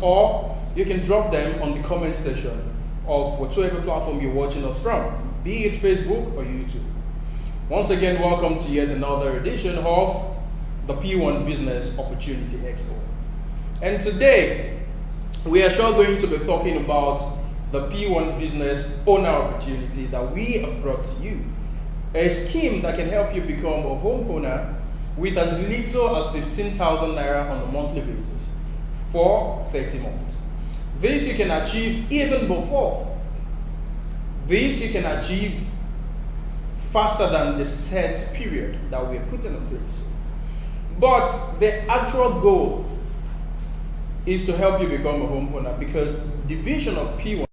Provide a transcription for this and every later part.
or you can drop them on the comment section of whatsoever platform you're watching us from, be it Facebook or YouTube. Once again, welcome to yet another edition of the P1 Business Opportunity Expo. And today, we are sure going to be talking about the P1 Business Owner Opportunity that we have brought to you. A scheme that can help you become a homeowner with as little as 15,000 Naira on a monthly basis for 30 months. This you can achieve even before. This you can achieve faster than the set period that we are putting in place. But the actual goal is to help you become a homeowner, because the vision of P1,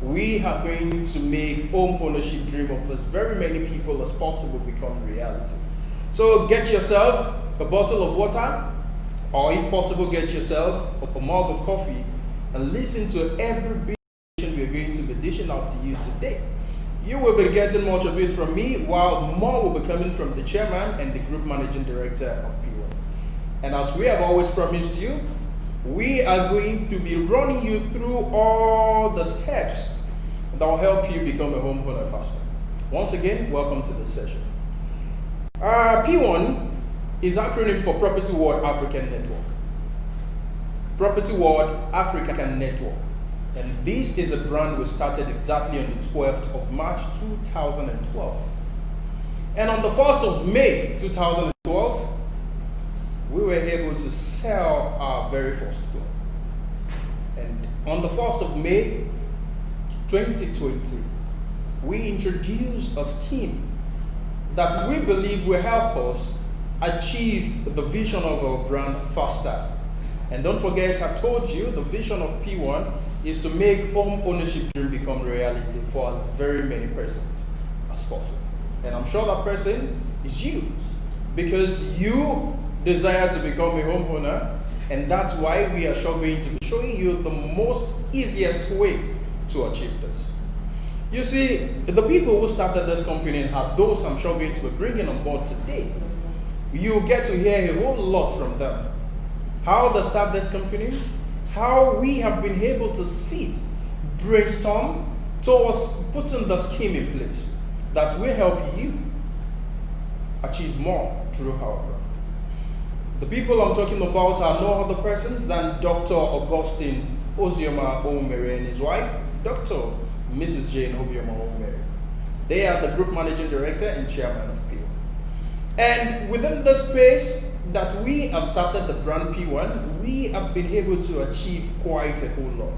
we are going to make home ownership dream of as very many people as possible become reality. So get yourself a bottle of water, or if possible, get yourself a mug of coffee and listen to every bit we are going to be dishing out to you today. You will be getting much of it from me, while more will be coming from the chairman and the group managing director of P1. And as we have always promised you, we are going to be running you through all the steps that will help you become a homeowner faster. Once again, welcome to this session. P1 is acronym for Property World African Network. Property World African Network. And this is a brand we started exactly on the 12th of March 2012. And on the 1st of May 2012, we were able to sell our very first club. And on the 1st of May 2020, we introduced a scheme that we believe will help us achieve the vision of our brand faster. And don't forget, I told you the vision of P1 is to make home ownership dream become reality for as very many persons as possible. And I'm sure that person is you, because you desire to become a homeowner, and that's why we are sure going to be showing you the most easiest way to achieve this. You see, the people who started this company are those I'm sure going to be bringing on board today. You get to hear a whole lot from them. How they start this company, how we have been able to sit, brainstorm towards putting the scheme in place that will help you achieve more through our brand. The people I'm talking about are no other persons than Dr. Augustine Ozioma Omere and his wife, Dr. Mrs. Jane Obioma Omere. They are the group managing director and chairman of P1. And within the space that we have started the brand P1, we have been able to achieve quite a whole lot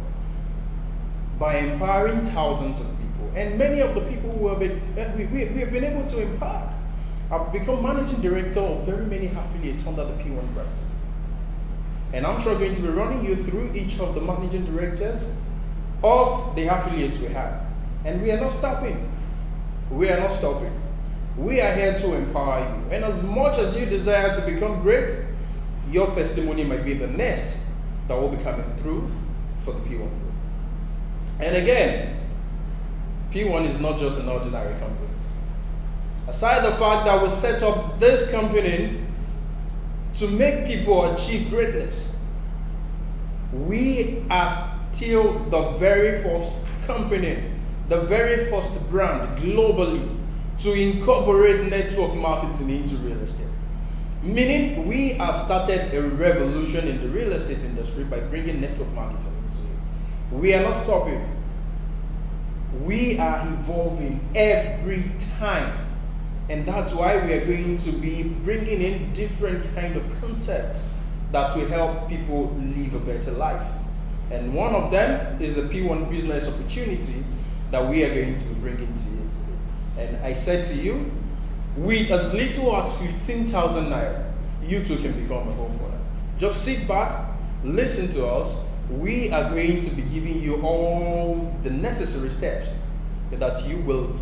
by empowering thousands of people. And many of the people who have we have been able to empower have become managing director of very many affiliates under the P1 brand. And I'm sure going to be running you through each of the managing directors of the affiliates we have. And we are not stopping. We are not stopping. We are here to empower you. And as much as you desire to become great, your testimony might be the next that will be coming through for the P1 group. And again, P1 is not just an ordinary company. Aside the fact that we set up this company to make people achieve greatness, we are still the very first company, the very first brand globally to incorporate network marketing into real estate. Meaning we have started a revolution in the real estate industry by bringing network marketing into it. We are not stopping. We are evolving every time. And that's why we are going to be bringing in different kind of concepts that will help people live a better life. And one of them is the P1 Business Opportunity that we are going to be bringing to you today. And I said to you, with as little as 15,000 Naira, you too can become a homeowner. Just sit back, listen to us. We are going to be giving you all the necessary steps that you will,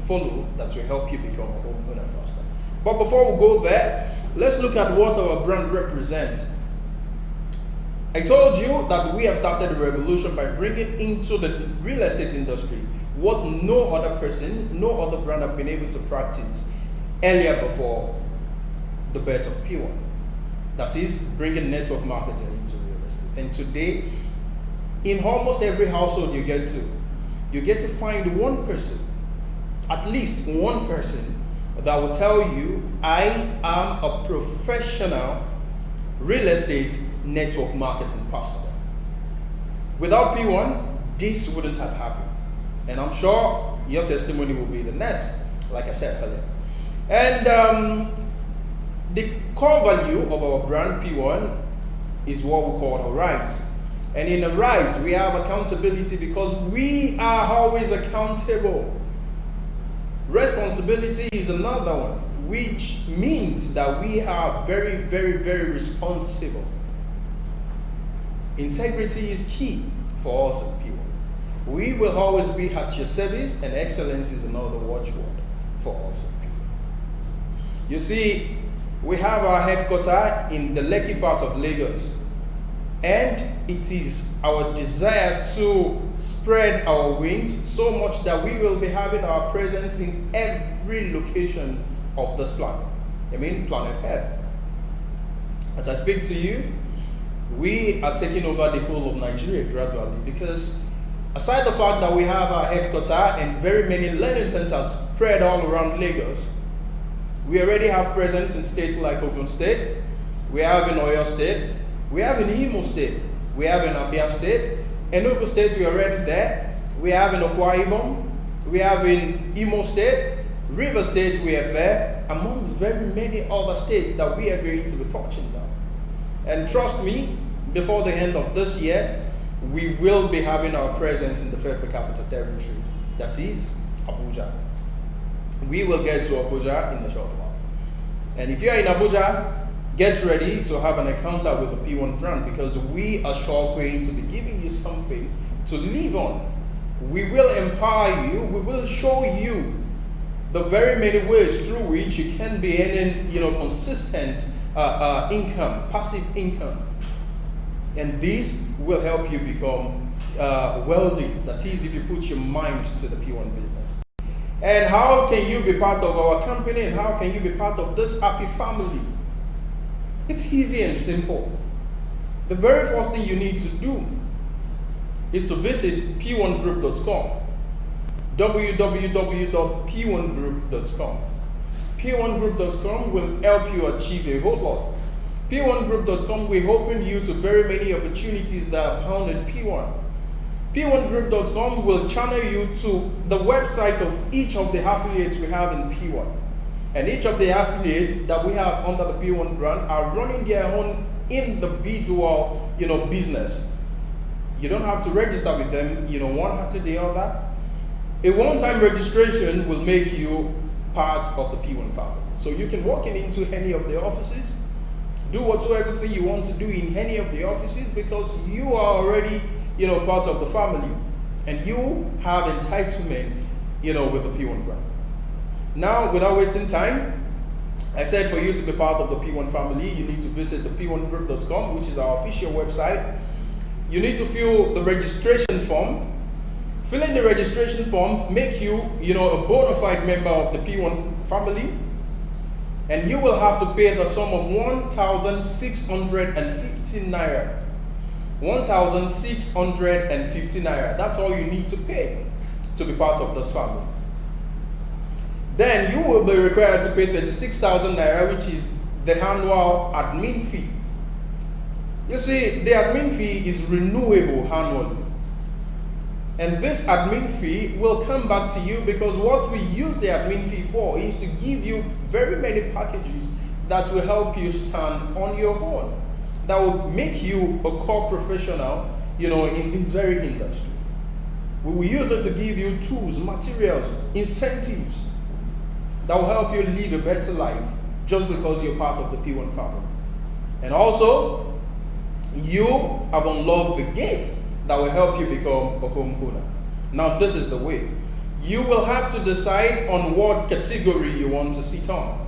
follow, that will help you become a homeowner faster. But before we go there, let's look at what our brand represents. I told you that we have started a revolution by bringing into the real estate industry what no other person, no other brand have been able to practice earlier before the birth of P1. That is bringing network marketing into real estate. And today, in almost every household you get to find one person, at least one person, that will tell you, I am a professional real estate network marketing person. Without P1, this wouldn't have happened. And I'm sure your testimony will be the next, like I said earlier. And the core value of our brand P1 is what we call a rise. And in a rise, we have accountability because we are always accountable. Responsibility is another one, which means that we are very, very, very responsible. Integrity is key for us and people. We will always be at your service, and excellence is another watchword for us and people. You see, we have our headquarters in the Lekki part of Lagos, and it is our desire to spread our wings so much that we will be having our presence in every location of this planet. I mean, planet Earth. As I speak to you, we are taking over the whole of Nigeria gradually, because aside the fact that we have our headquarters and very many learning centers spread all around Lagos, we already have presence in states like Ogun State, we have in Oyo State, we have in Imo State, we have in Abia State, Enugu State we are already there, we have in Akwa Ibom, we have in Imo State, River State we are there, amongst very many other states that we are going to be touching down. And trust me, before the end of this year, we will be having our presence in the Federal Capital Territory, that is Abuja. We will get to Abuja in a short while. And if you are in Abuja, get ready to have an encounter with the P1 brand, because we are sure going to be giving you something to live on. We will empower you. We will show you the very many ways through which you can be earning, consistent income, passive income. And this will help you become wealthy. That is, if you put your mind to the P1 business. And how can you be part of our company, and how can you be part of this happy family? It's easy and simple. The very first thing you need to do is to visit p1group.com. www.p1group.com. p1group.com will help you achieve a whole lot. p1group.com will open you to very many opportunities that are found in P1. p1group.com will channel you to the website of each of the affiliates we have in P1. And each of the affiliates that we have under the P1 brand are running their own individual, business. You don't have to register with them, one after the other. A one-time registration will make you part of the P1 family. So you can walk into any of the offices, do whatsoever thing you want to do in any of the offices, because you are already, part of the family, and you have entitlement, with the P1 brand. Now, without wasting time, I said for you to be part of the P1 family, you need to visit the p1group.com, which is our official website. You need to fill the registration form. Filling the registration form make you, a bona fide member of the P1 family, and you will have to pay the sum of 1,650 naira. 1,650 naira. That's all you need to pay to be part of this family. Then you will be required to pay 36,000 naira, which is the annual admin fee. You see, the admin fee is renewable annually. And this admin fee will come back to you, because what we use the admin fee for is to give you very many packages that will help you stand on your own, that will make you a core professional, in this very industry. We will use it to give you tools, materials, incentives that will help you live a better life just because you're part of the P1 family. And also, you have unlocked the gates that will help you become a homeowner. Now, this is the way. You will have to decide on what category you want to sit on.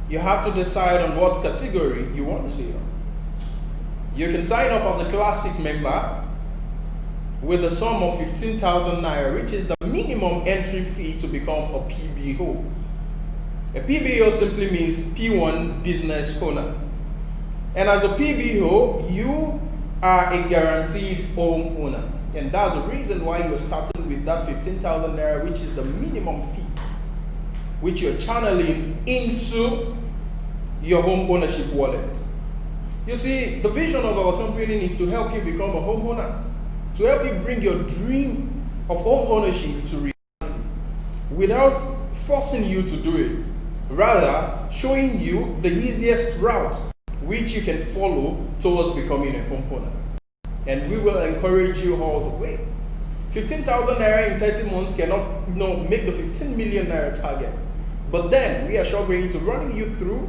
You have to decide on what category you want to sit on. You can sign up as a classic member with a sum of 15,000 naira, which is the minimum entry fee to become a PBO. A PBO simply means P1 business owner. And as a PBO, you are a guaranteed homeowner. And that's the reason why you're starting with that 15,000 naira, which is the minimum fee, which you're channeling into your home ownership wallet. You see, the vision of our company is to help you become a homeowner, to help you bring your dream of home ownership to reality without forcing you to do it, rather showing you the easiest route which you can follow towards becoming a homeowner. And we will encourage you all the way. 15,000 naira in 30 months cannot make the 15 million naira target. But then we are sure going to running you through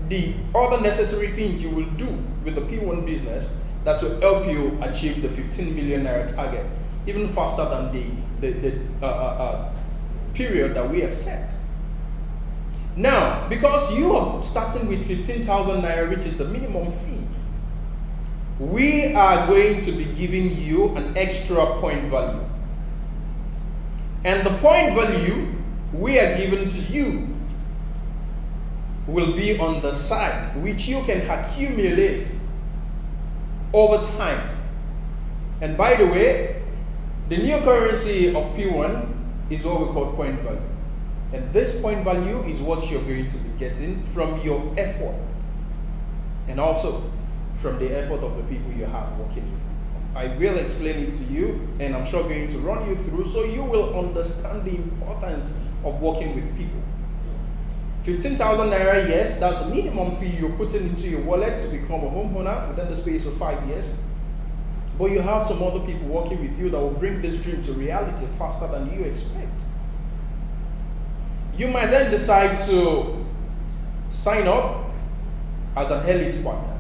the other necessary things you will do with the P1 business that will help you achieve the 15 million naira target even faster than the period that we have set. Now, because you are starting with 15,000 naira, which is the minimum fee, we are going to be giving you an extra point value. And the point value we are giving to you will be on the side, which you can accumulate over time. And by the way, the new currency of P1 is what we call point value. And this point value is what you're going to be getting from your effort, and also from the effort of the people you have working with. I will explain it to you, and I'm sure going to run you through so you will understand the importance of working with people. 15,000 naira, yes, that's the minimum fee you're putting into your wallet to become a homeowner within the space of 5 years. But you have some other people working with you that will bring this dream to reality faster than you expect. You might then decide to sign up as an elite partner.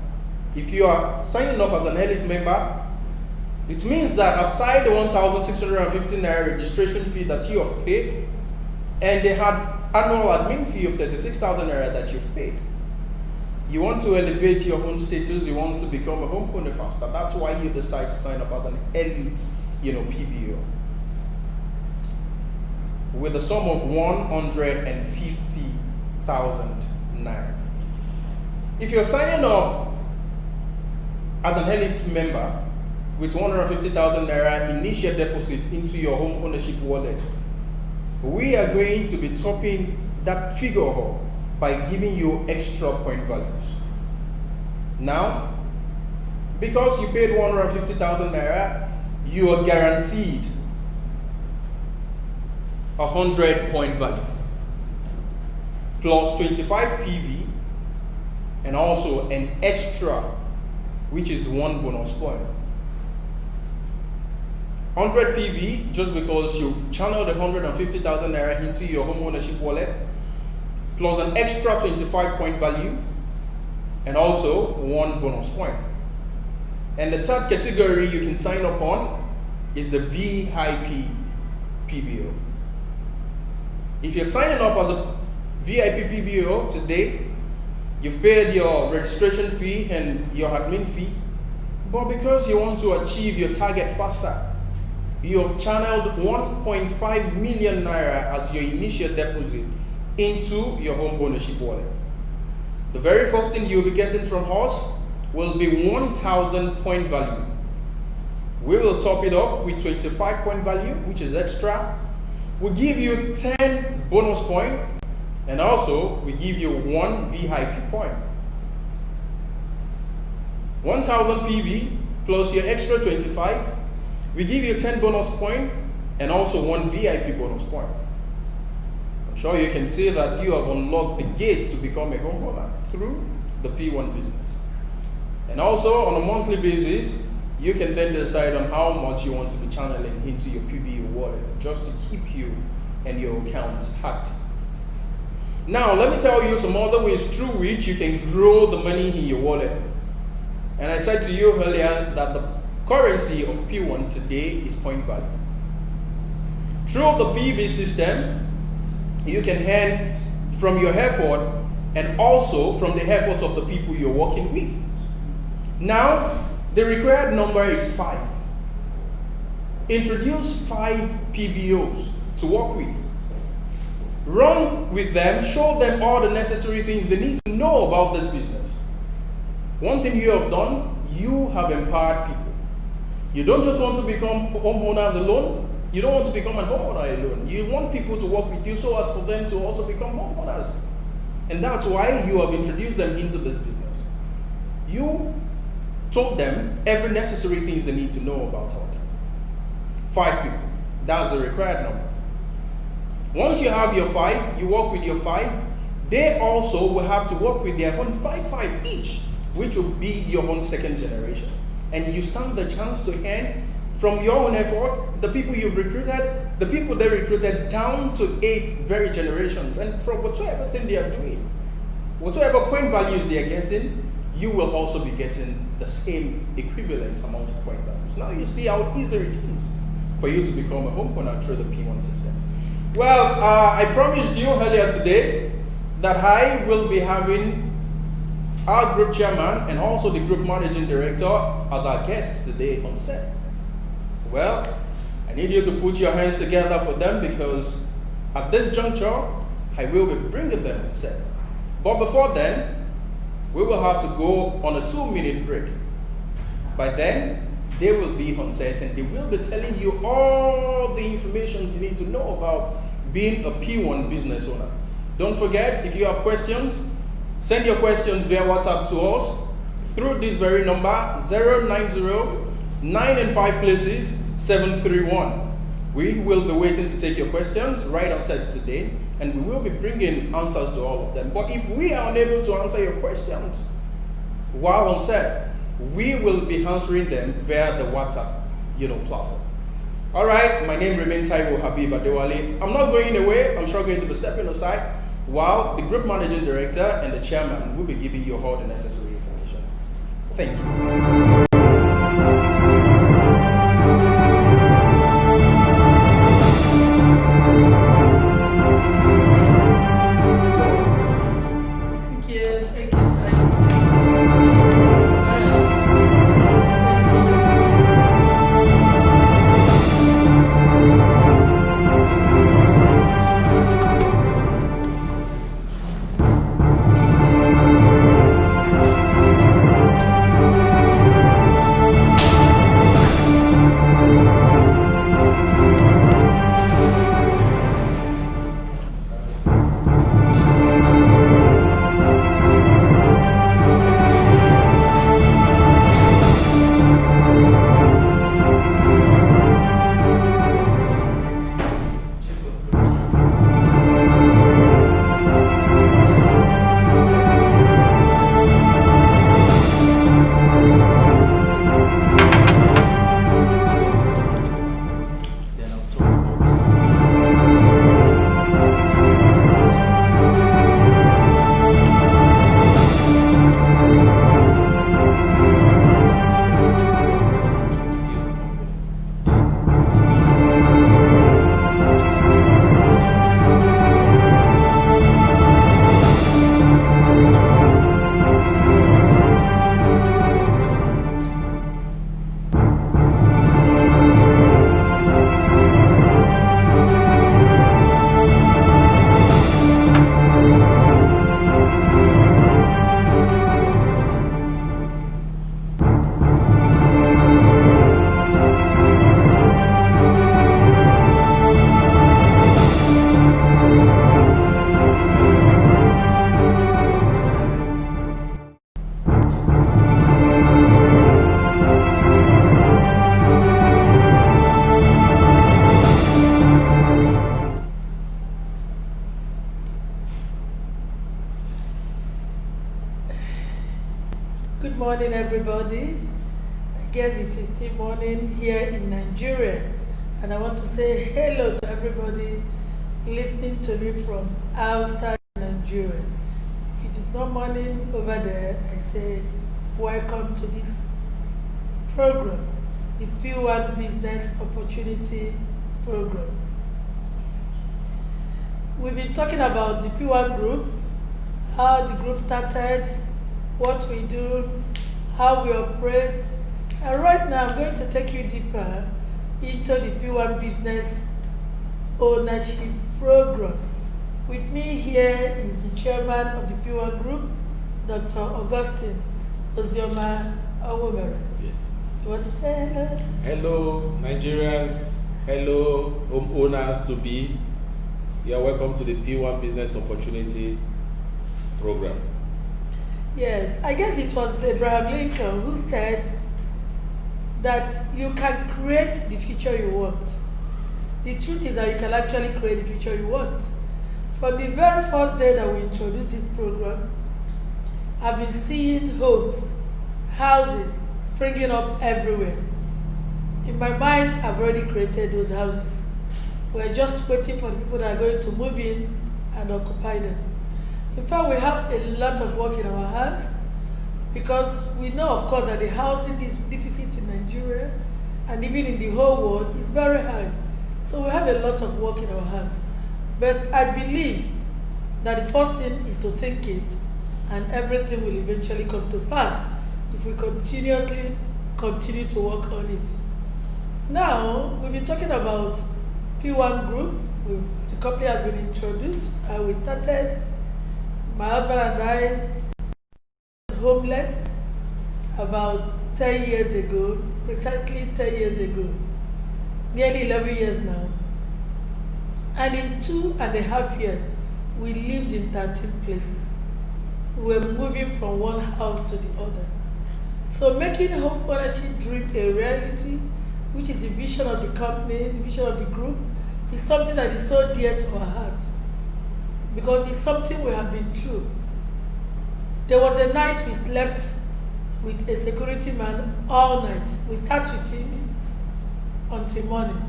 If you are signing up as an elite member, it means that aside the 1,650 naira registration fee that you have paid and the annual admin fee of 36,000 naira that you've paid, you want to elevate your own status, you want to become a homeowner faster. That's why you decide to sign up as an elite, PBO. With a sum of 150,000 naira. If you're signing up as an elite member with 150,000 naira initial deposit into your home ownership wallet, we are going to be topping that figure up by giving you extra point values. Now, because you paid 150,000 naira, you are guaranteed 100 point value plus 25 PV and also an extra, which is 1 bonus point. 100 PV just because you channeled 150,000 naira into your home ownership wallet, plus an extra 25 point value and also 1 bonus point. And the third category you can sign up on is the VIP PBO. If you're signing up as a VIP PBO today, you've paid your registration fee and your admin fee, but because you want to achieve your target faster, you have channeled 1.5 million naira as your initial deposit into your home ownership wallet. The very first thing you'll be getting from us will be 1,000 point value. We will top it up with 25 point value, which is extra. We give you 10 bonus points, and also we give you 1 VIP point. 1,000 PV plus your extra 25. We give you 10 bonus point and also 1 VIP bonus point. I'm sure you can see that you have unlocked the gate to become a homeowner through the P1 business. And also on a monthly basis, you can then decide on how much you want to be channeling into your PBO wallet just to keep you and your accounts active. Now, let me tell you some other ways through which you can grow the money in your wallet. And I said to you earlier that the currency of P1 today is point value. Through the PV system, you can earn from your effort and also from the efforts of the people you're working with. Now, the required number is 5. Introduce 5 PBOs to work with. Run with them, show them all the necessary things they need to know about this business. One thing you have done, you have empowered people. You don't just want to become homeowners alone. You don't want to become an homeowner alone. You want people to work with you so as for them to also become homeowners. And that's why you have introduced them into this business. You told them every necessary things they need to know about our company. 5 people. That's the required number. Once you have your 5, you work with your 5. They also will have to work with their own 5 each, which will be your own second generation. And you stand the chance to earn from your own effort, the people you've recruited, the people they recruited, down to 8 very generations. And from whatsoever thing they are doing, whatsoever point values they are getting, you will also be getting the same equivalent amount of point values. Now you see how easy it is for you to become a homeowner through the P1 system. Well, I promised you earlier today that I will be having our group chairman and also the group managing director as our guests today on set. Well, I need you to put your hands together for them because at this juncture, I will be bringing them on set. But before then, we will have to go on a 2-minute break. By then, they will be on set and they will be telling you all the information you need to know about being a P1 business owner. Don't forget, if you have questions, send your questions via WhatsApp to us through this very number, 090-9 and 5 places 731. We will be waiting to take your questions right on set today, and we will be bringing answers to all of them. But if we are unable to answer your questions while on set, we will be answering them via the WhatsApp platform. All right, my name remains Taiwo Habib Adewale. I'm not going away. I'm sure going to be stepping aside while the group managing director and the chairman will be giving you all the necessary information. Thank you. Good morning, everybody. I guess it is still morning here in Nigeria, and I want to say hello to everybody listening to me from outside Nigeria. If it is not morning over there, I say welcome to this program, the P1 Business Opportunity Program. We've been talking about the P1 Group, how the group started, what we do, how we operate, and right now I'm going to take you deeper into the P1 Business Ownership Program. With me here is the chairman of the P1 Group, Dr. Augustine Ozioma Owomere. Yes. You want to say hello? Hello, Nigerians. Hello, homeowners to be. You are welcome to the P1 Business Opportunity Program. Yes, I guess it was Abraham Lincoln who said that you can create the future you want. The truth is that you can actually create the future you want. From the very first day that we introduced this program, I've been seeing homes, houses springing up everywhere. In my mind, I've already created those houses. We're just waiting for the people that are going to move in and occupy them. In fact, we have a lot of work in our hands because we know, of course, that the housing deficit in Nigeria and even in the whole world is very high. So we have a lot of work in our hands. But I believe that the first thing is to think it, and everything will eventually come to pass if we continuously continue to work on it. Now, we've been talking about P1 Group. The company has been introduced, and we started. My husband and I homeless about 10 years ago, precisely 10 years ago, nearly 11 years now. And in 2.5 years, we lived in 13 places. We were moving from one house to the other. So making home ownership dream a reality, which is the vision of the company, the vision of the group, is something that is so dear to our heart. Because it's something we have been through. There was a night we slept with a security man all night. We sat with him until morning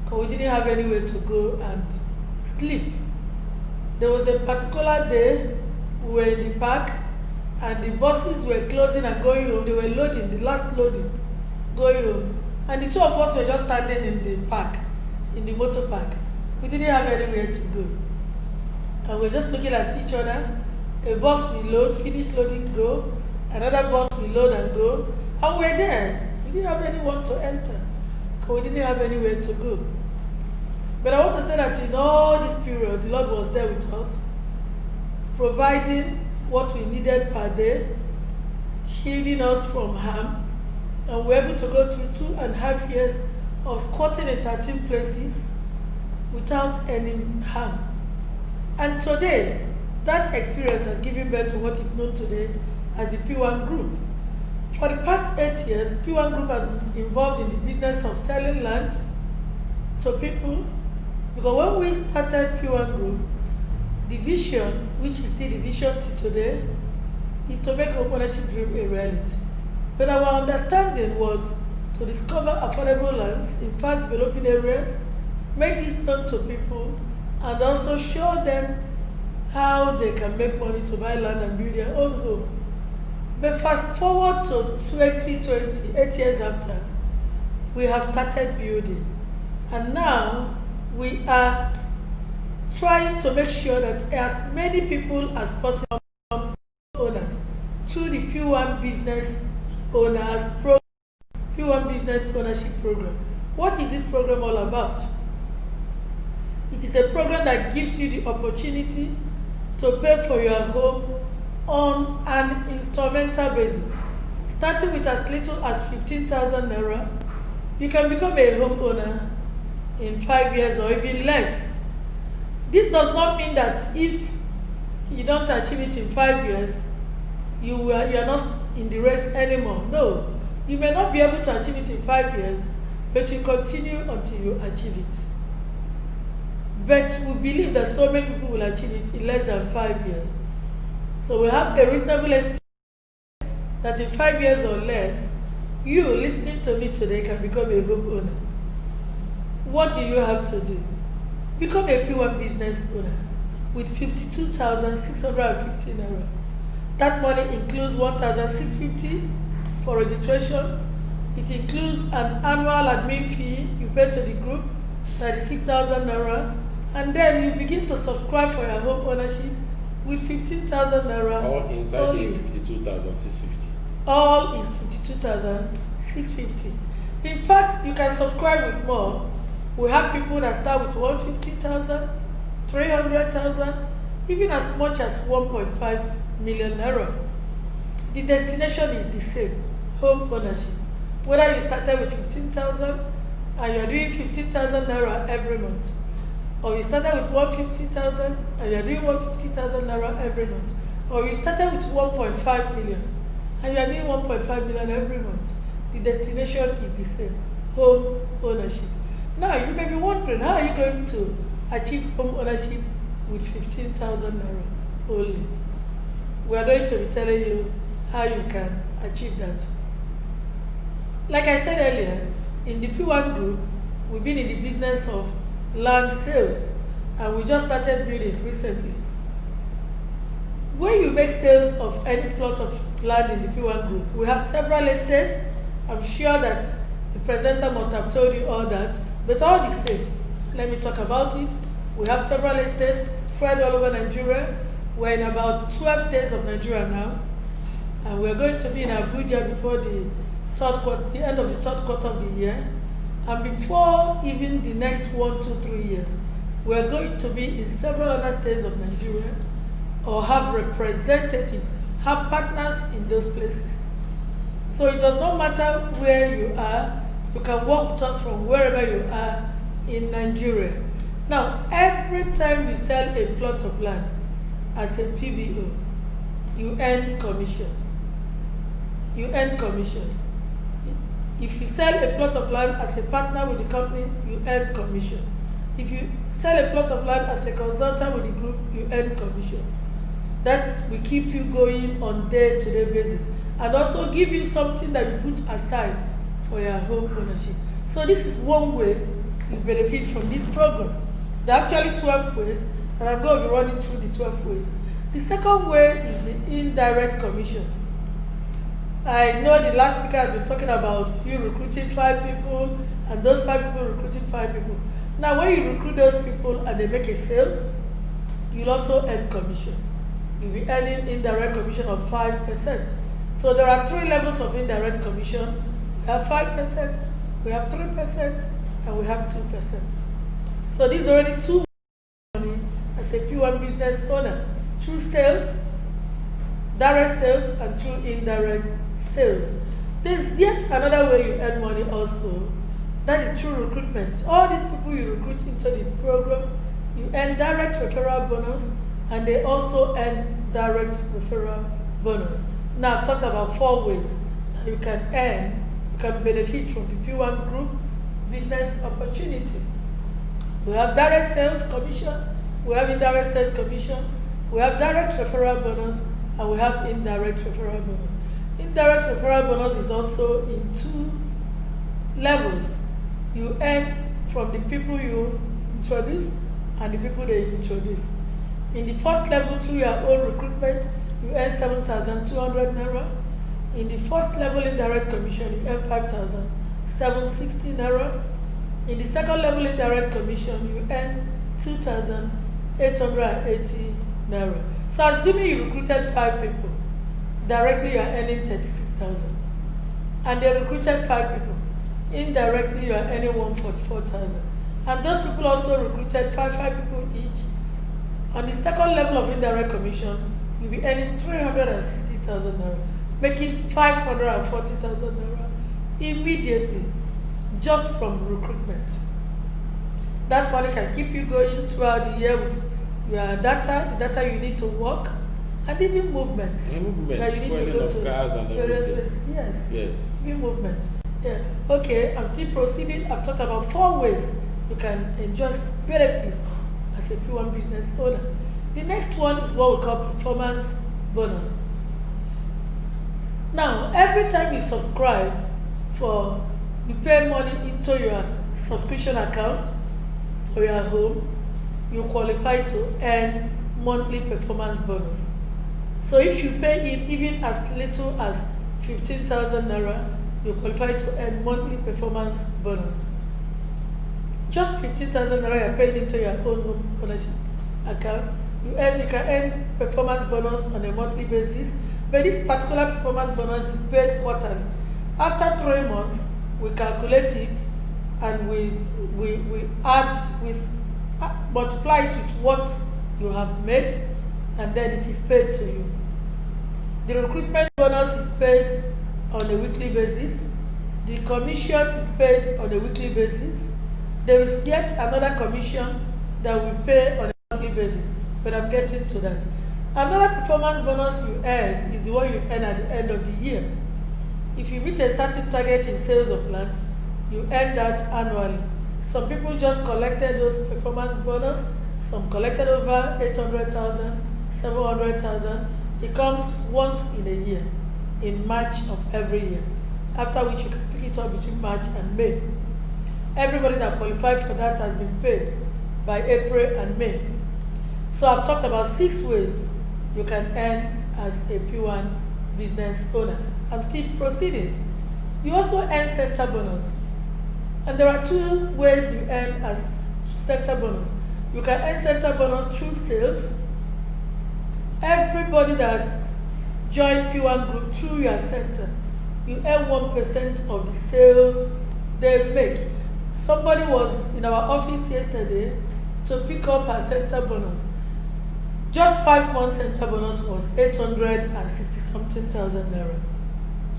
because we didn't have anywhere to go and sleep. There was a particular day we were in the park and the buses were closing and going home. They were loading, the last loading, going home. And the two of us were just standing in the park, in the motor park. We didn't have anywhere to go. And we're just looking at each other. A bus will load, finish loading, go. Another bus will load and go. And we're there. We didn't have anyone to enter because we didn't have anywhere to go. But I want to say that in all this period, the Lord was there with us, providing what we needed per day, shielding us from harm, and we're able to go through 2.5 years of squatting in 13 places without any harm. And today, that experience has given birth to what is known today as the P1 Group. For the past 8 years, P1 Group has been involved in the business of selling land to people. Because when we started P1 Group, the vision, which is still the vision to today, is to make home ownership dream a reality. But our understanding was to discover affordable lands in fast developing areas, make this known to people, and also show them how they can make money to buy land and build their own home. But fast forward to 2020, 8 years after, we have started building. And now we are trying to make sure that as many people as possible become owners through the P1 Business Owners Program, P1 Business Ownership Program. What is this program all about? It is a program that gives you the opportunity to pay for your home on an instrumental basis. Starting with as little as 15,000 naira, you can become a homeowner in 5 years or even less. This does not mean that if you don't achieve it in 5 years, you are not in the race anymore. No, you may not be able to achieve it in 5 years, but you continue until you achieve it. But we believe that so many people will achieve it in less than 5 years. So we have a reasonable estimate that in 5 years or less, you listening to me today can become a homeowner. What do you have to do? Become a P1 business owner with 52,650 naira. That money includes 1,650 for registration. It includes an annual admin fee you pay to the group, 36,000 naira, and then you begin to subscribe for your home ownership with 15,000 naira. All inside only. The 52,650. All is 52,650. In fact, you can subscribe with more. We have people that start with 150,000, 300,000, even as much as 1.5 million naira. The destination is the same, home ownership. Whether you started with 15,000 and you are doing 15,000 naira every month, or you started with 150,000 and you are doing 150,000 naira every month, or you started with 1.5 million and you are doing 1.5 million every month, the destination is the same, home ownership. Now you may be wondering, how are you going to achieve home ownership with 15,000 naira only? We are going to be telling you how you can achieve that. Like I said earlier, in the P1 group, we've been in the business of land sales, and we just started buildings recently. When you make sales of any plot of land in the P1 group, we have several estates. I'm sure that the presenter must have told you all that, but all the same, let me talk about it. We have several estates spread all over Nigeria. We're in about 12 states of Nigeria now, and we're going to be in Abuja before the end of the third quarter of the year. And before even the next 1, 2, 3 years, we're going to be in several other states of Nigeria, or have representatives, have partners in those places. So it does not matter where you are, you can work with us from wherever you are in Nigeria. Now, every time you sell a plot of land as a PBO, you earn commission. You earn commission. If you sell a plot of land as a partner with the company, you earn commission. If you sell a plot of land as a consultant with the group, you earn commission. That will keep you going on day-to-day basis, and also give you something that you put aside for your home ownership. So this is one way you benefit from this program. There are actually 12 ways, and I'm going to be running through the 12 ways. The second way is the indirect commission. I know the last speaker has been talking about you recruiting 5 people, and those 5 people recruiting 5 people. Now, when you recruit those people and they make a sales, you'll also earn commission. You'll be earning indirect commission of 5%. So there are 3 levels of indirect commission. We have 5%, we have 3%, and we have 2%. So these are already 2 money as a P1 business owner, through sales, direct sales, and through indirect sales. There's yet another way you earn money also, that is through recruitment. All these people you recruit into the program, you earn direct referral bonus, and they also earn direct referral bonus. Now I've talked about 4 ways that you can earn, you can benefit from the P1 group business opportunity. We have direct sales commission, we have indirect sales commission, we have direct referral bonus, and we have indirect referral bonus. Indirect referral bonus is also in 2 levels. You earn from the people you introduce and the people they introduce. In the first level, through your own recruitment, you earn 7,200 naira. In the first level indirect commission, you earn 5,760 naira. In the second level indirect commission, you earn 2,880 naira. So assuming you recruited 5 people, directly you are earning 36,000. And they recruited 5 people, indirectly you are earning 144,000. And those people also recruited 5 people each. On the second level of indirect commission, you'll be earning 360,000 naira, making 540,000 naira immediately, just from recruitment. That money can keep you going throughout the year with your data, the data you need to work, and even movement. That you need to go to cars and various everything. places. Yes. Even movement. Yeah. Okay, I'm still proceeding. I've talked about 4 ways you can enjoy benefits as a P1 business owner. The next one is what we call performance bonus. Now, every time you subscribe you pay money into your subscription account for your home, you qualify to earn monthly performance bonus. So if you pay in even as little as 15,000 naira, you qualify to earn monthly performance bonus. Just 15,000 naira you're paid into your own home ownership account. You can earn performance bonus on a monthly basis, but this particular performance bonus is paid quarterly. After 3 months, we calculate it and we multiply it with what you have made, and then it is paid to you. The recruitment bonus is paid on a weekly basis. The commission is paid on a weekly basis. There is yet another commission that we pay on a monthly basis, but I'm getting to that. Another performance bonus you earn is the one you earn at the end of the year. If you meet a certain target in sales of land, you earn that annually. Some people just collected those performance bonus, some collected over 800,000, 700,000. It comes once in a year, in March of every year, after which you can pick it up between March and May. Everybody that qualified for that has been paid by April and May. So I've talked about 6 ways you can earn as a P1 business owner. I'm still proceeding. You also earn center bonus. And there are 2 ways you earn as center bonus. You can earn center bonus through sales. Everybody that has joined P1 group through your center, you earn 1% of the sales they make. Somebody was in our office yesterday to pick up her center bonus. Just 5 months center bonus was 860 something thousand naira.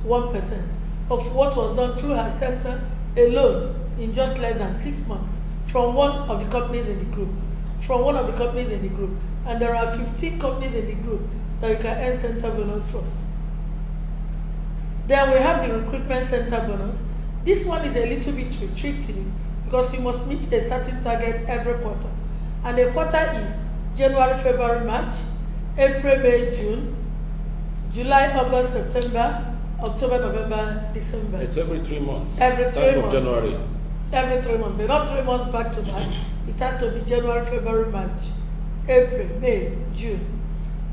1% of what was done through her center alone in just less than 6 months from one of the companies in the group. And there are 15 companies in the group that you can earn center bonus from. Then we have the recruitment center bonus. This one is a little bit restrictive because you must meet a certain target every quarter. And the quarter is January, February, March, April, May, June, July, August, September, October, November, December. It's every 3 months. Every 3 Start months. of January. Every 3 months, but not 3 months back to back. It has to be January, February, March, April, May, June,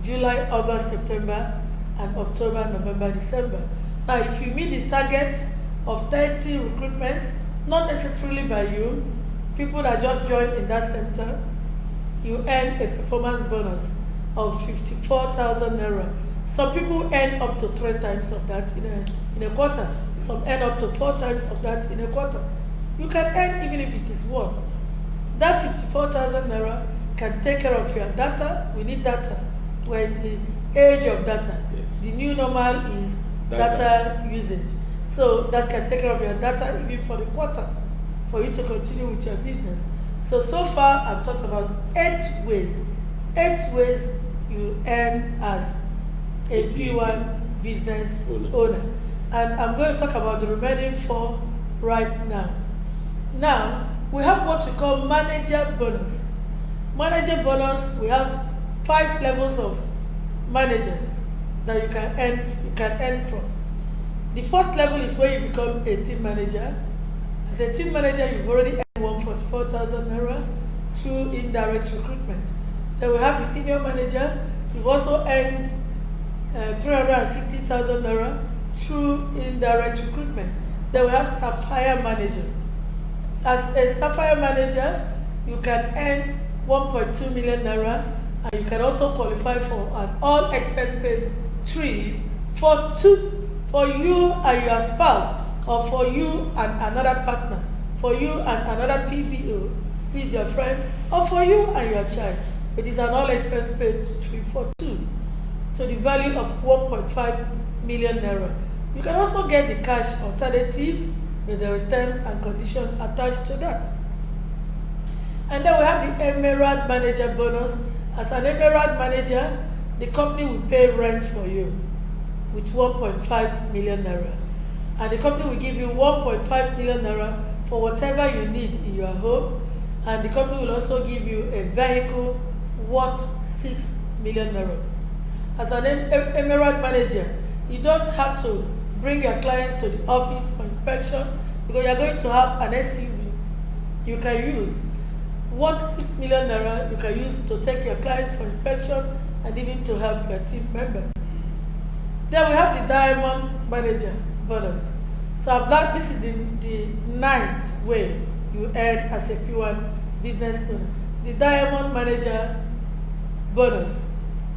July, August, September, and October, November, December. Now, if you meet the target of 30 recruitments, not necessarily by you, people that just joined in that center, you earn a performance bonus of 54,000 naira. Some people earn up to 3 times of that in a quarter. Some earn up to 4 times of that in a quarter. You can earn even if it is 1. That 54,000 naira can take care of your data. We need data. We're in the age of data. Yes. The new normal is data usage. So that can take care of your data even for the quarter, for you to continue with your business. So far I've talked about 8 ways. 8 ways you earn as a P1 business owner. And I'm going to talk about the remaining 4 right now. Now, we have what we call manager bonus. Manager bonus, we have 5 levels of managers that you can earn from. The first level is where you become a team manager. As a team manager, you've already earned 144,000 naira through indirect recruitment. Then we have the senior manager. You've also earned 360,000 naira through indirect recruitment. Then we have sapphire manager. As a sapphire manager, you can earn 1.2 million naira, and you can also qualify for an all expense paid trip for you and your spouse, or for you and another partner, for you and another PBO who is your friend, or for you and your child. It is an all expense paid trip for 2 to the value of 1.5 million naira. You can also get the cash alternative, but there is terms and conditions attached to that. And then we have the Emerald Manager bonus. As an Emerald Manager, the company will pay rent for you with 1.5 million naira. And the company will give you 1.5 million naira for whatever you need in your home. And the company will also give you a vehicle worth 6 million naira. As an Emerald Manager, you don't have to bring your clients to the office for inspection because you're going to have an SUV you can use. What 6 million naira you can use to take your clients for inspection and even to help your team members. Then we have the Diamond Manager bonus. So this is the 9th way you earn as a P1 business owner. The Diamond Manager bonus.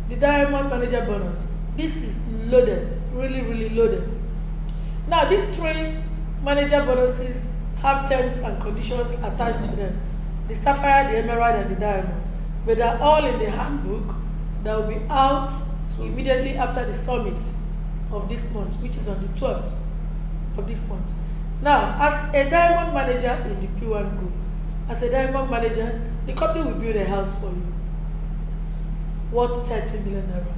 The Diamond Manager bonus. This is loaded, really, really loaded. Now, these 3 manager bonuses have terms and conditions attached to them. The Sapphire, the Emerald, and the Diamond. But they're all in the handbook that will be out immediately after the summit of this month, which is on the 12th of this month. Now, as a diamond manager in the P1 group, as a diamond manager, the company will build a house for you worth 30 million naira.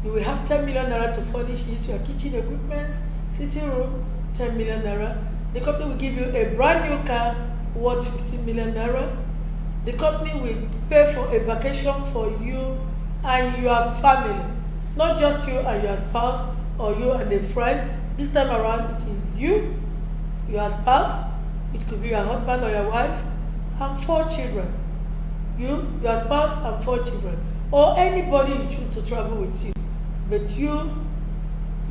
You will have 10 million naira to furnish it, your kitchen equipment, sitting room, 10 million naira. The company will give you a brand new car worth 15 million naira. The company will pay for a vacation for you and your family, not just you and your spouse or you and a friend. This time around, it is you, your spouse, it could be your husband or your wife, and 4 children. You, your spouse, and 4 children, or anybody you choose to travel with you. But you,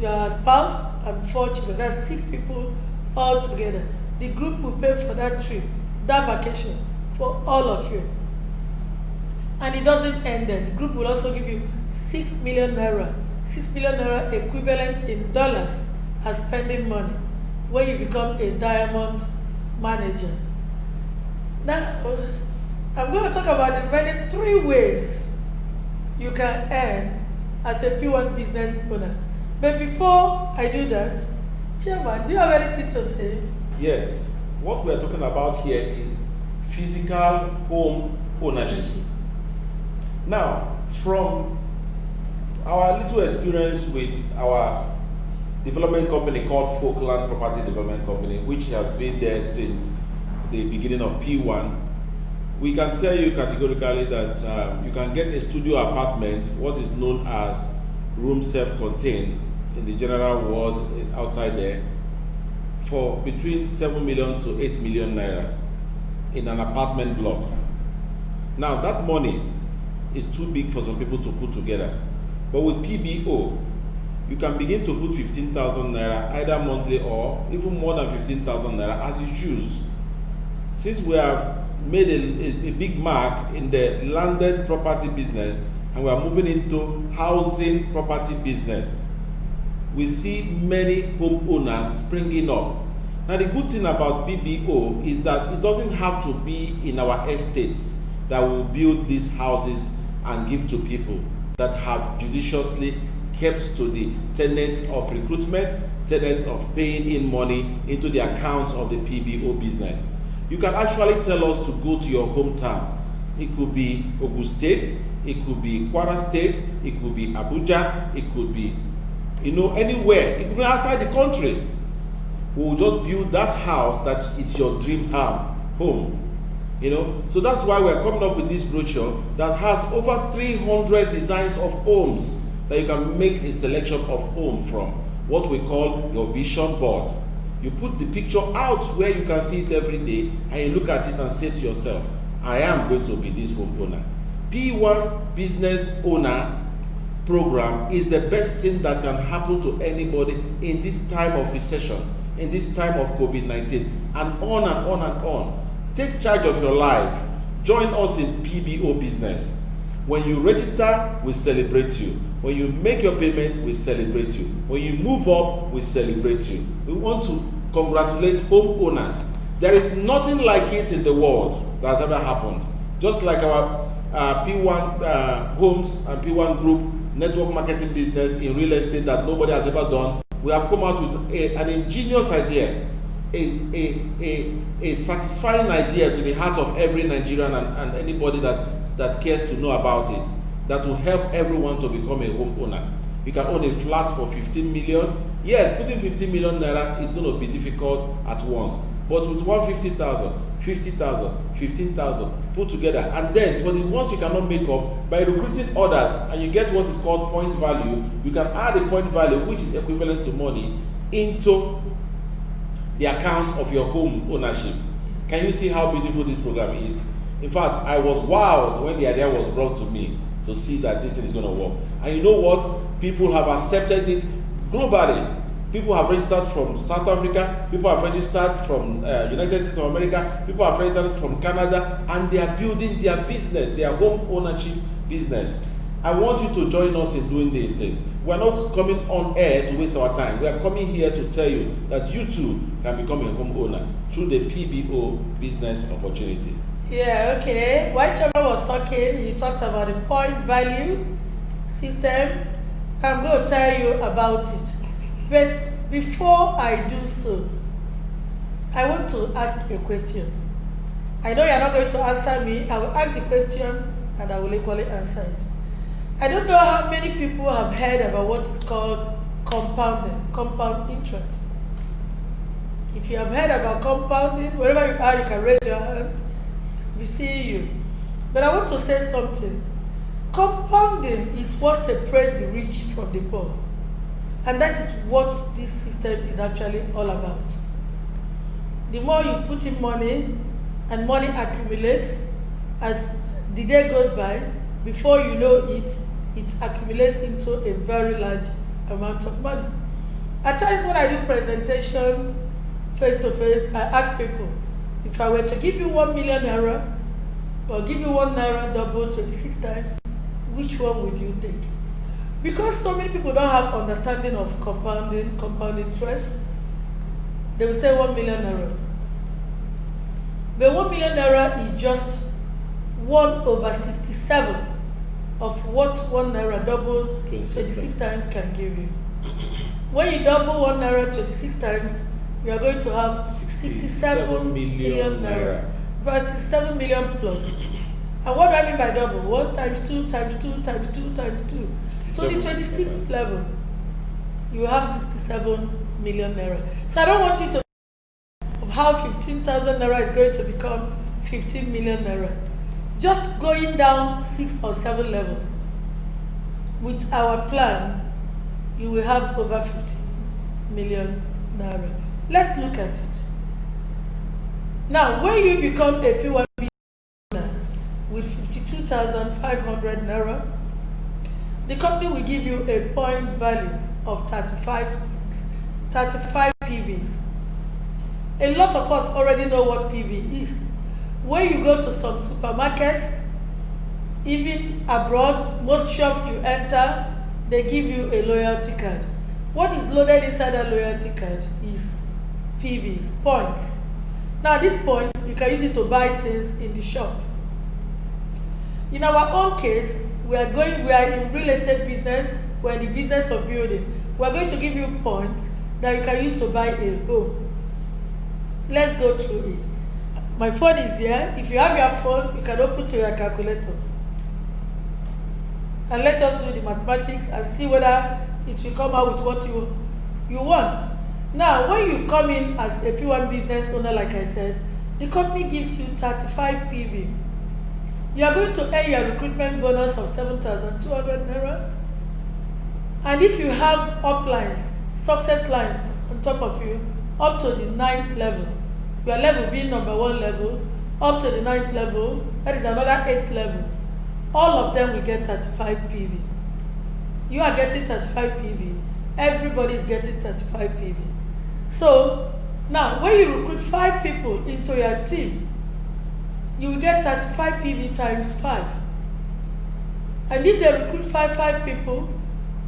your spouse, and 4 children, that's 6 people all together. The group will pay for that trip, that vacation, for all of you. And it doesn't end there. The group will also give you 6 million naira, 6 million naira equivalent in dollars as spending money when you become a diamond manager. Now, I'm going to talk about the remaining 3 ways you can earn as a P1 business owner. But before I do that, Chairman, do you have anything to say? Yes. What we are talking about here is physical home ownership. Now, from our little experience with our development company called Falkland Property Development Company, which has been there since the beginning of P1, we can tell you categorically that you can get a studio apartment, what is known as room self-contained in the general world outside there, for between 7 million to 8 million naira in an apartment block. Now that money is too big for some people to put together, but with PBO you can begin to put 15,000 naira either monthly or even more than 15,000 naira as you choose. Since we have made a big mark in the landed property business and we are moving into housing property business, we see many homeowners springing up. Now the good thing about PBO is that it doesn't have to be in our estates that will build these houses and give to people that have judiciously kept to the tenets of recruitment, tenets of paying in money into the accounts of the PBO business. You can actually tell us to go to your hometown. It could be Ogun State, it could be Kwara State, it could be Abuja, it could be anywhere. It could be outside the country. We will just build that house that is your dream home. So that's why we're coming up with this brochure that has over 300 designs of homes that you can make a selection of home from, what we call your vision board. You put the picture out where you can see it every day and you look at it and say to yourself, I am going to be this homeowner. P1 Business Owner Program is the best thing that can happen to anybody in this time of recession, in this time of COVID-19, and on and on and on. Take charge of your life. Join us in PBO business. When you register, we celebrate you. When you make your payment, we celebrate you. When you move up, we celebrate you. We want to congratulate homeowners. There is nothing like it in the world that has ever happened. Just like our P1 homes and P1 group network marketing business in real estate that nobody has ever done, we have come out with an ingenious idea, a satisfying idea to the heart of every Nigerian and anybody that cares to know about it, that will help everyone to become a homeowner. You can own a flat for 15 million. Yes, putting 15 million naira is going to be difficult at once. But with 150,000, 50,000, 15,000 put together, and then for the ones you cannot make up, by recruiting others, and you get what is called point value, you can add a point value which is equivalent to money into the account of your home ownership. Can you see how beautiful this program is? In fact, I was wowed when the idea was brought to me to see that this thing is going to work. And you know what? People have accepted it globally. People have registered from South Africa, people have registered from United States of America, people have registered from Canada, and they are building their business, their home ownership business. I want you to join us in doing this thing. We're not coming on air to waste our time. We are coming here to tell you that you too can become a homeowner through the PBO business opportunity. Yeah, okay. While Chairman was talking, he talked about the point value system, I'm going to tell you about it. But before I do so, I want to ask a question. I know you're not going to answer me. I will ask the question and I will equally answer it. I don't know how many people have heard about what is called compound interest. If you have heard about compounding, wherever you are, you can raise your hand. We see you. But I want to say something. Compounding is what separates the rich from the poor. And that is what this system is actually all about. The more you put in money and money accumulates, as the day goes by, before you know it, it accumulates into a very large amount of money. At times when I do presentation face to face, I ask people, if I were to give you 1 million naira or give you 1 naira double 26 times, which one would you take? Because so many people don't have understanding of compound interest, they will say 1 million naira. But 1 million naira is just 1/67 of what 1 naira doubled 26 times can give you. When you double 1 naira 26 times, you are going to have 67 million naira versus 7 million plus. And what do I mean by double? 1 times 2 times 2 times 2 times 2. So the 26th level, you have 67 million naira. So I don't want you to of how 15,000 naira is going to become 15 million naira. Just going down 6 or 7 levels. With our plan, you will have over 15 million naira. Let's look at it. Now, when you become a P1B with 52,500 naira, the company will give you a point value of 35 PVs. A lot of us already know what PV is. When you go to some supermarkets, even abroad, most shops you enter, they give you a loyalty card. What is loaded inside that loyalty card is PVs, points. Now these points, you can use it to buy things in the shop. In our own case, we are in real estate business, we are in the business of building. We are going to give you points that you can use to buy a home. Let's go through it. My phone is here. If you have your phone, you can open to your calculator. And let us do the mathematics and see whether it will come out with what you want. Now, when you come in as a P1 business owner, like I said, the company gives you 35 PV. You are going to earn your recruitment bonus of 7,200 naira. And if you have uplines, success lines on top of you, up to the 9th level, your level being number 1 level, up to the 9th level, that is another 8th level. All of them will get 35 PV. You are getting 35 PV. Everybody is getting 35 PV. So, now when you recruit 5 people into your team, you will get 35 PV times 5. And if they recruit 5 people,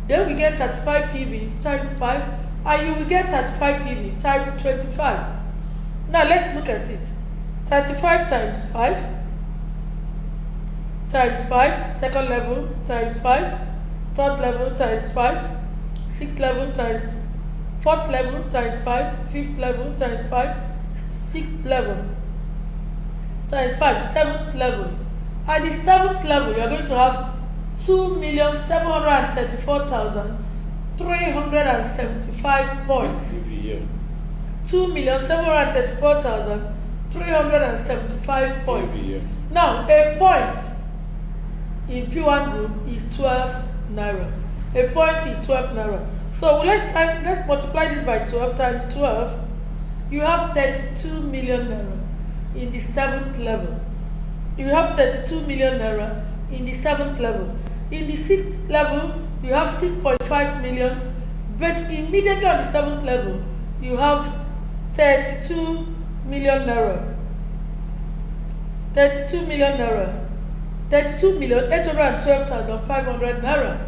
then we get 35 PV times 5, and you will get 35 PV times 25. Now let's look at it. 35 times 5 times 5, second level times 5, third level times 5, sixth level times 4th level times 5, 5th level times 5, 6th level times 5, 7th level. At the 7th level, you are going to have 2,734,375 points. 2,734,375 points. Now, a point in P1 group is 12 naira. A point is 12 naira. So let's multiply this by 12 times 12. You have 32 million naira in the 7th level. You have 32 million naira in the 7th level. In the 6th level, you have 6.5 million. But immediately on the 7th level, you have 32 million naira. 32 million naira. 32,812,500 naira.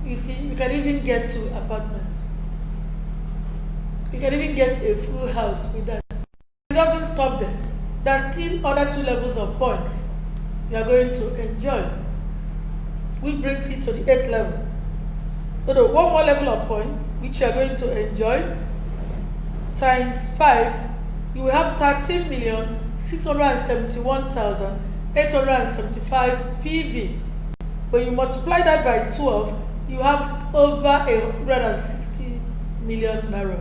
You see, you can even get 2 apartments. You can even get a full house with that. It doesn't stop there. There's still other 2 levels of points you are going to enjoy, which brings it to the 8th level. one more level of points, which you are going to enjoy, times 5, you will have 13,671,875 PV. When you multiply that by 12, you have over 160 million naira.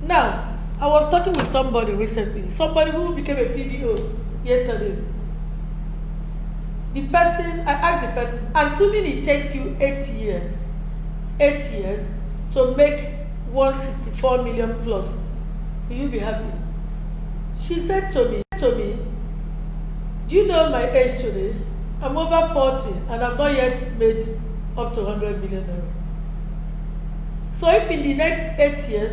Now, I was talking with somebody recently, somebody who became a PBO yesterday. I asked the person, assuming it takes you 8 years to make 164 million plus, will you be happy? She said to me, do you know my age today? I'm over 40 and I've not yet made up to 100 million naira. So if in the next 8 years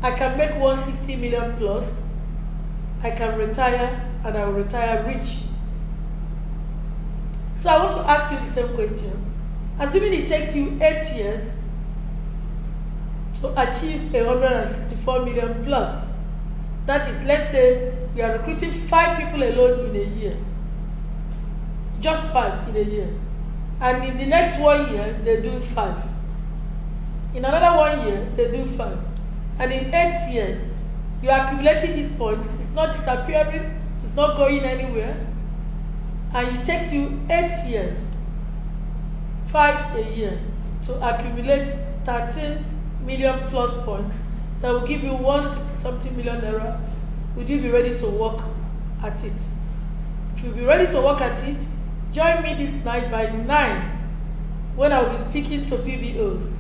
I can make 160 million plus, I can retire, and I will retire rich. So I want to ask you the same question. Assuming it takes you 8 years to achieve 164 million plus, that is, let's say you are recruiting 5 people alone in a year, just 5 in a year, and in the next 1 year they do 5, in another 1 year they do 5, and in 8 years you are accumulating these points. It's not disappearing, it's not going anywhere, and it takes you 8 years, 5 a year, to accumulate 13 million plus points that will give you 160-something million naira. Would you be ready to work at it? If you'll be ready to work at it, join me this night by 9 when I will be speaking to PBOs.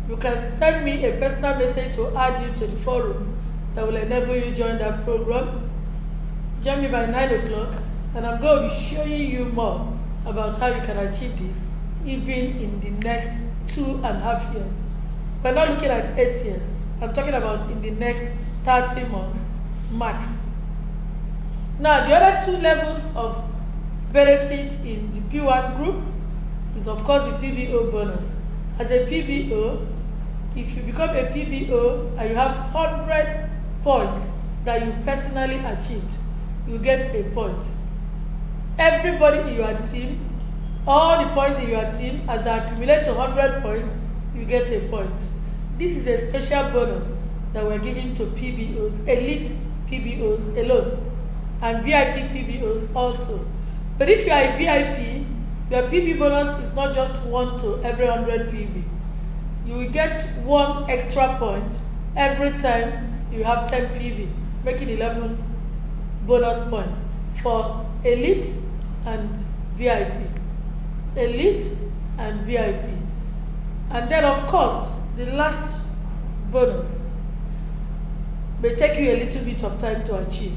You can send me a personal message to add you to the forum that will enable you to join that program. Join me by 9 o'clock, and I'm going to be showing you more about how you can achieve this even in the next 2.5 years. We're not looking at 8 years. I'm talking about in the next 30 months max. Now, the other 2 levels of benefits in the P1 group is, of course, the PBO bonus. As a PBO, if you become a PBO and you have 100 points that you personally achieved, you get a point. Everybody in your team, all the points in your team, as they accumulate to 100 points, you get a point. This is a special bonus that we're giving to PBOs, elite PBOs alone, and VIP PBOs also. But if you are a VIP, your PB bonus is not just 1 to every 100 PB. You will get 1 extra point every time you have 10 PB, making 11 bonus points for elite and VIP. Elite and VIP. And then, of course, the last bonus may take you a little bit of time to achieve.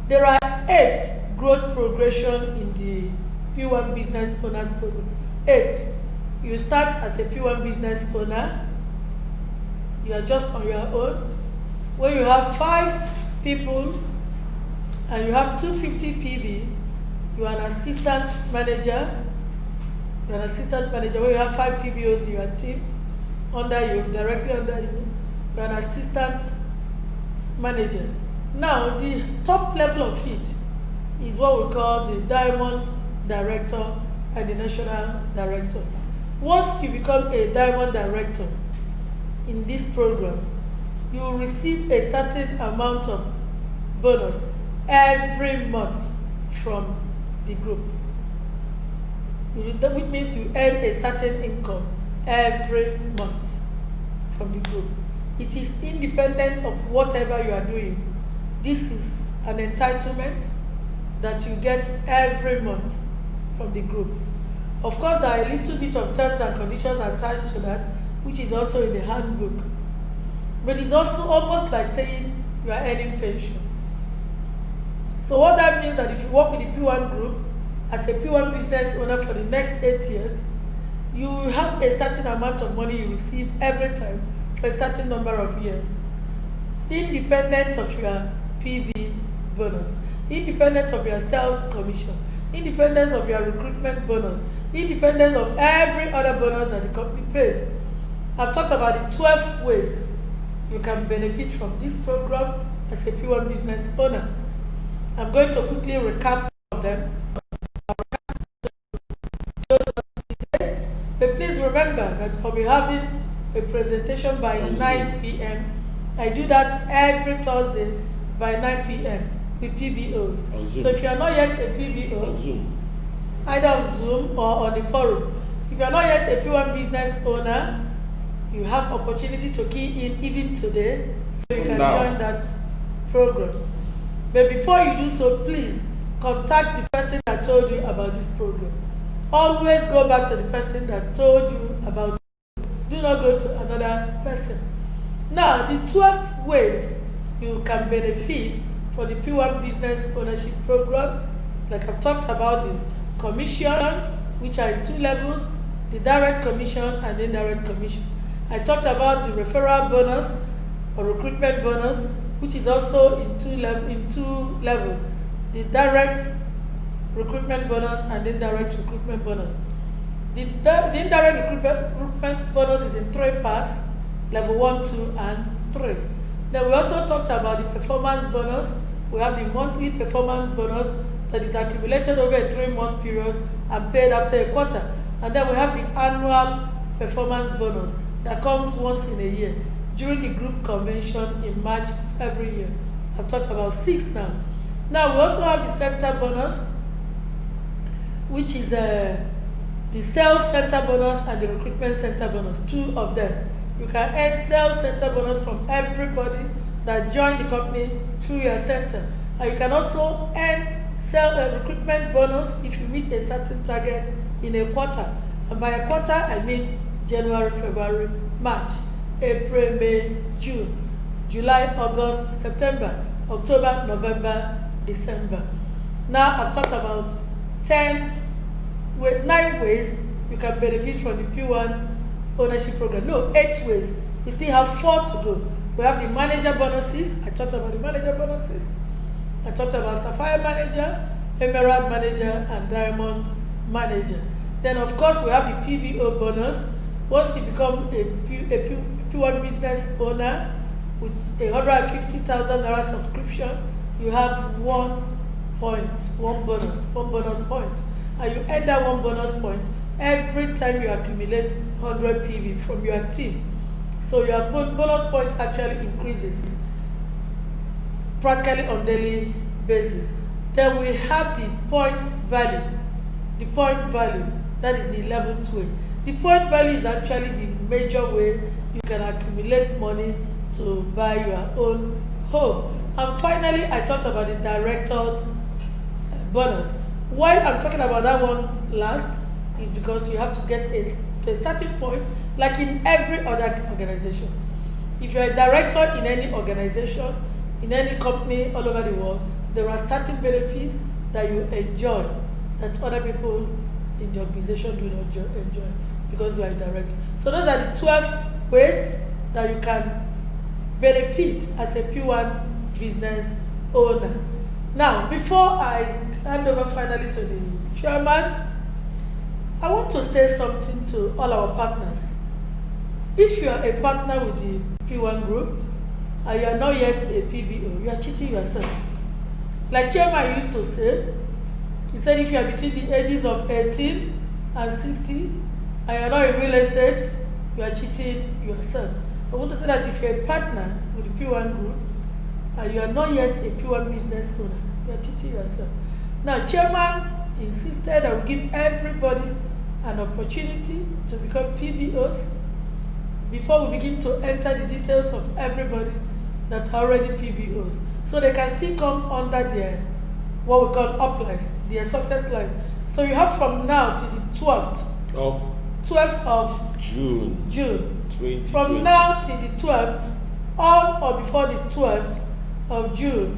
There are 8 growth progression in the P1 Business Owners Program. 8. You start as a P1 business owner. You are just on your own. When you have 5 people and you have 250 PB, you are an assistant manager. You are an assistant manager. When you have 5 PBOs in your team, under you, directly under you, you are an assistant manager. Now, the top level of it is what we call the Diamond Director and the National Director. Once you become a Diamond Director in this program, you will receive a certain amount of bonus every month from the group. Which means you earn a certain income every month from the group. It is independent of whatever you are doing. This is an entitlement that you get every month from the group. Of course, there are a little bit of terms and conditions attached to that, which is also in the handbook. But it's also almost like saying you are earning pension. So what that means that if you work with the P1 group as a P1 business owner for the next 8 years, you will have a certain amount of money you receive every time for a certain number of years, independent of your PV bonus, independent of your sales commission, independent of your recruitment bonus, independent of every other bonus that the company pays. I've talked about the 12 ways you can benefit from this program as a P1 business owner. I'm going to quickly recap of them. But remember that I'll be having a presentation by On 9 Zoom. p.m. I do that every Thursday by 9 p.m. with PBOs. On Zoom. So if you are not yet a On PBO, Zoom. either on Zoom or on the forum, if you are not yet a P1 business owner, you have opportunity to key in even today, so you can Now. join that program. But before you do so, please contact the person that told you about this program. Always go back to the person that told you about it. Do not go to another person. Now, the 12 ways you can benefit from the P1 Business Ownership Program, like I've talked about the commission, which are in 2 levels, the direct commission and the indirect commission. I talked about the referral bonus or recruitment bonus, which is also in two levels, the direct recruitment bonus and the indirect recruitment bonus. The indirect recruitment bonus is in 3 parts, level 1, 2, and 3. Then we also talked about the performance bonus. We have the monthly performance bonus that is accumulated over a 3-month period and paid after a quarter. And then we have the annual performance bonus that comes once in a year during the group convention in March of every year. I've talked about 6 now. Now we also have the center bonus, which is the sales center bonus and the recruitment center bonus, 2 of them. You can earn sales center bonus from everybody that joined the company through your center. And you can also earn recruitment bonus if you meet a certain target in a quarter. And by a quarter, I mean January, February, March, April, May, June, July, August, September, October, November, December. Now I've talked about 9 ways you can benefit from the P1 ownership program. No, 8 ways. We still have 4 to go. We have the manager bonuses. I talked about the manager bonuses. I talked about Sapphire manager, Emerald manager, and Diamond manager. Then of course we have the PBO bonus. Once you become a P1 business owner with a 150,000 naira subscription, you have 1 bonus point. And you earn that 1 bonus point every time you accumulate 100 PV from your team. So your bonus point actually increases practically on daily basis. Then we have the point value. The point value, that is the 11th way. The point value is actually the major way you can accumulate money to buy your own home. And finally, I talked about the director's bonus. Why I'm talking about that one last is because you have to get to a starting point, like in every other organization. If you're a director in any organization, in any company all over the world, there are starting benefits that you enjoy that other people in the organization do not enjoy because you are a director. So those are the 12 ways that you can benefit as a P1 business owner. Now, before I hand over finally to the chairman, I want to say something to all our partners. If you are a partner with the P1 group and you are not yet a PBO, you are cheating yourself. Like chairman used to say, he said if you are between the ages of 18 and 60 and you are not in real estate, you are cheating yourself. I want to say that if you are a partner with the P1 group and you are not yet a P1 business owner, you are cheating yourself. Now, chairman insisted I will give everybody an opportunity to become PBOs before we begin to enter the details of everybody that's already PBOs. So they can still come under their, what we call uplines, their success lines. So you have from now to the 12th of June 2020. From now till the 12th, on or before the 12th of June,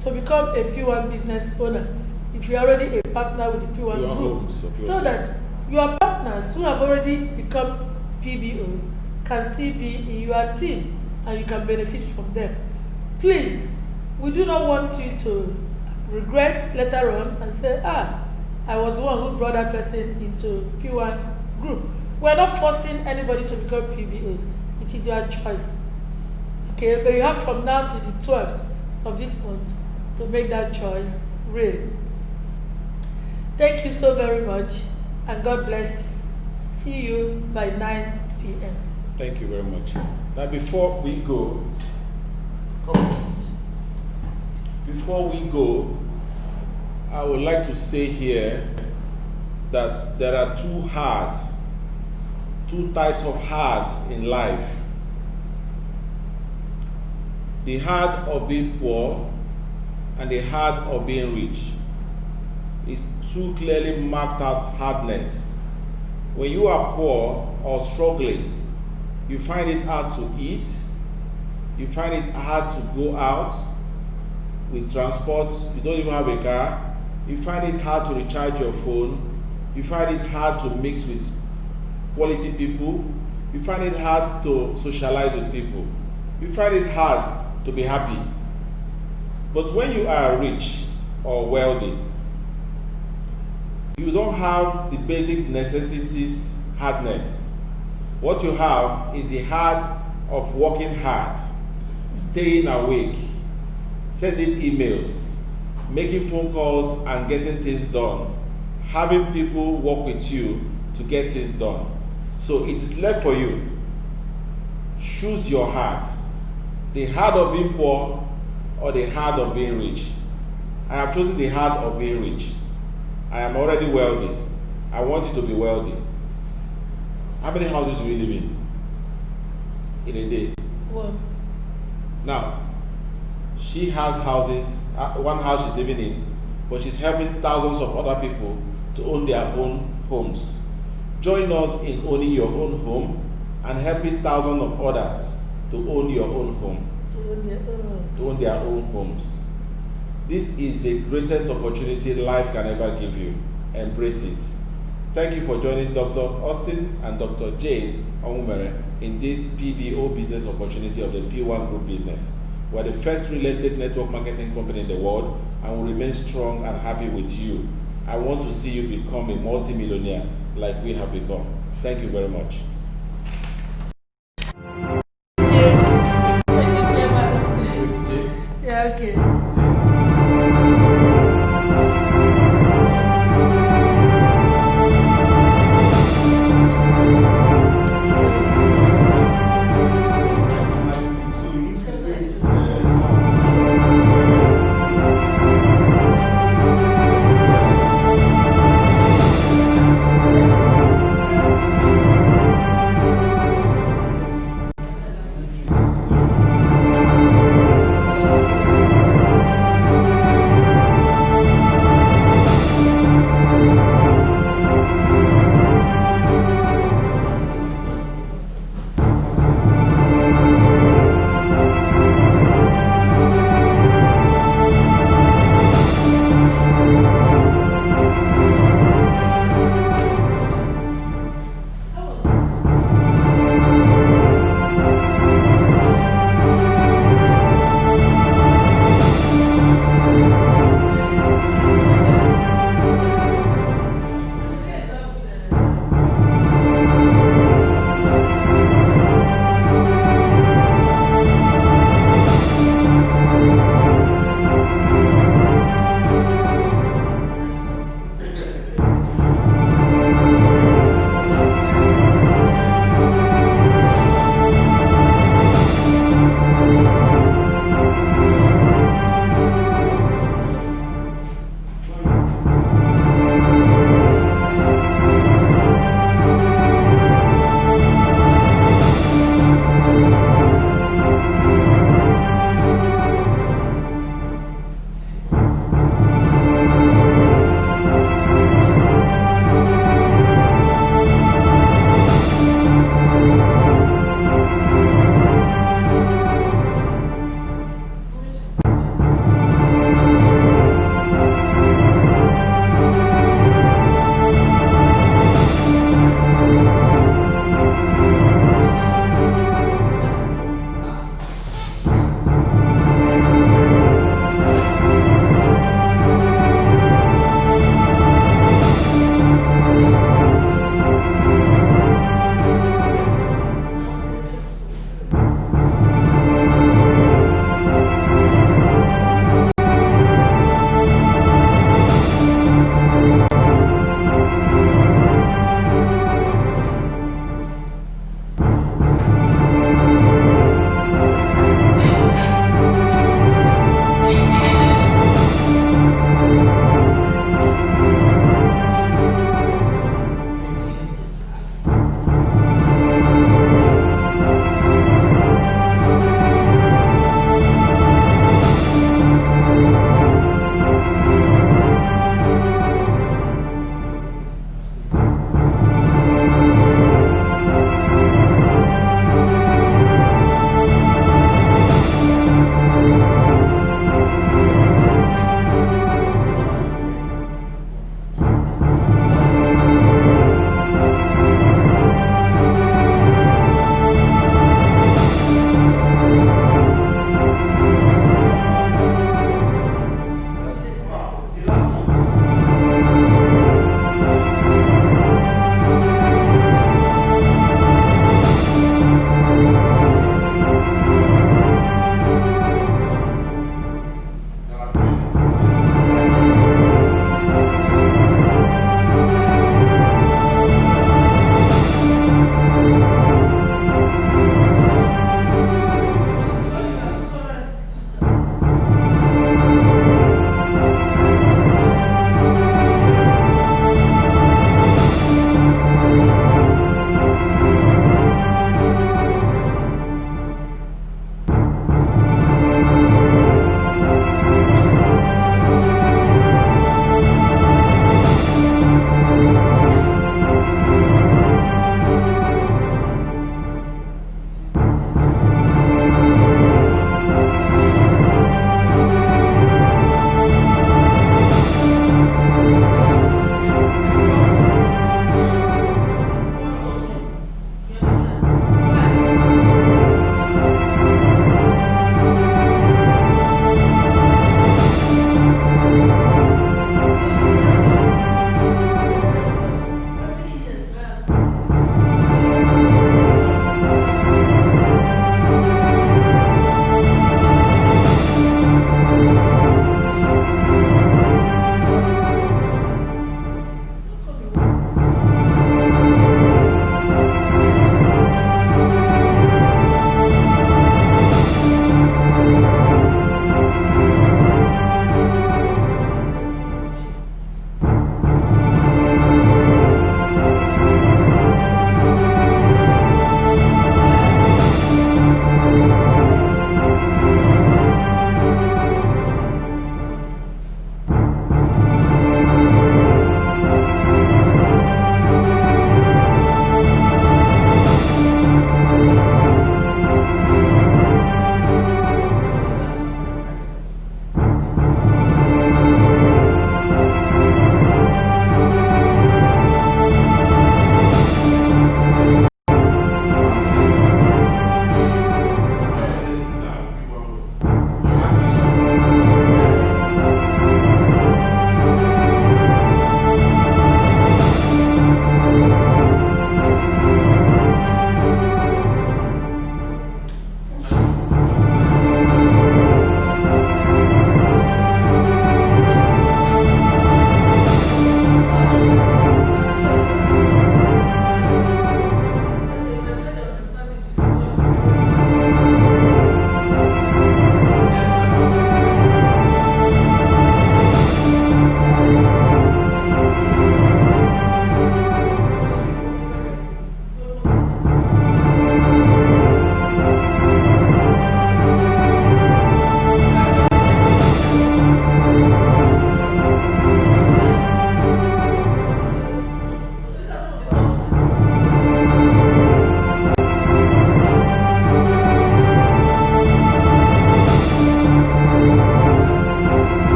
to become a P1 business owner, if you're already a partner with the P1 group, so that your partners who have already become PBOs can still be in your team and you can benefit from them. Please, we do not want you to regret later on and say, I was the one who brought that person into P1 group. We're not forcing anybody to become PBOs. It is your choice. Okay, but you have from now to the 12th of this month to make that choice real. Thank you so very much, and God bless you. see you by 9 p.m. Thank you very much. Now, before we go, I would like to say here that there are two types of hard in life. The hard of being poor and the hard of being rich is two clearly marked out hardness. When you are poor or struggling, you find it hard to eat, you find it hard to go out with transport, you don't even have a car, you find it hard to recharge your phone, you find it hard to mix with quality people, you find it hard to socialize with people, you find it hard to be happy. But when you are rich or wealthy, you don't have the basic necessities hardness. What you have is the hard of working hard, staying awake, sending emails, making phone calls and getting things done, having people work with you to get things done. So it is left for you. Choose your hard. The hard of being poor or the hard of being rich. I have chosen the hard of being rich. I am already wealthy. I want you to be wealthy. How many houses do we live in a day? One. Now, she has houses, one house she's living in, but she's helping thousands of other people to own their own homes. Join us in owning your own home and helping thousands of others to own your own home. To own their own homes. This is the greatest opportunity life can ever give you. Embrace it. Thank you for joining Dr. Austin and Dr. Jane Onwumere in this PBO business opportunity of the P1 Group business. We're the first real estate network marketing company in the world and will remain strong and happy with you. I want to see you become a multi-millionaire like we have become. Thank you very much. Yeah, okay.